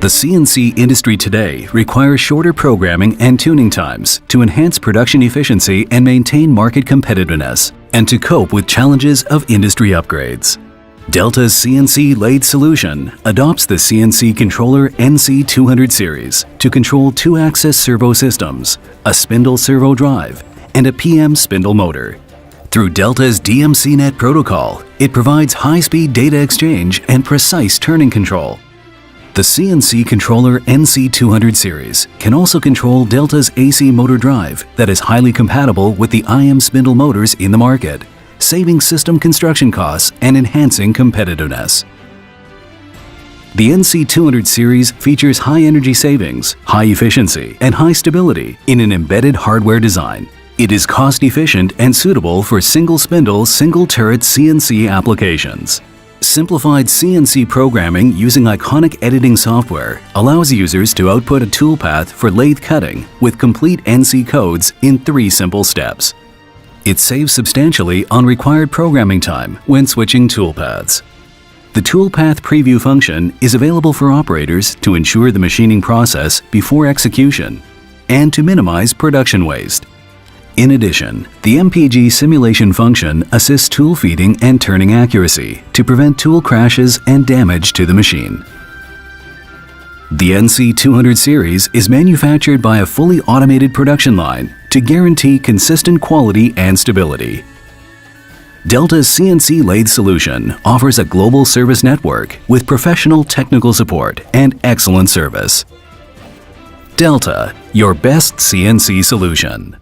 The CNC industry today requires shorter programming and tuning times to enhance production efficiency and maintain market competitiveness, and to cope with challenges of industry upgrades. Delta's CNC lathe solution adopts the CNC controller NC200 series to control 2-axis servo systems, a spindle servo drive, and a PM spindle motor. Through Delta's DMCNET protocol, it provides high-speed data exchange and precise turning control. The CNC controller NC200 series can also control Delta's AC motor drive that is highly compatible with the IM spindle motors in the market, saving system construction costs and enhancing competitiveness. The NC200 series features high energy savings, high efficiency, and high stability in an embedded hardware design. It is cost-efficient and suitable for single-spindle, single-turret CNC applications. Simplified CNC programming using iconic editing software allows users to output a toolpath for lathe cutting with complete NC codes in 3 simple steps. It saves substantially on required programming time when switching toolpaths. The toolpath preview function is available for operators to ensure the machining process before execution and to minimize production waste. In addition, the MPG simulation function assists tool feeding and turning accuracy to prevent tool crashes and damage to the machine. The NC200 series is manufactured by a fully automated production line to guarantee consistent quality and stability. Delta's CNC lathe solution offers a global service network with professional technical support and excellent service. Delta, your best CNC solution.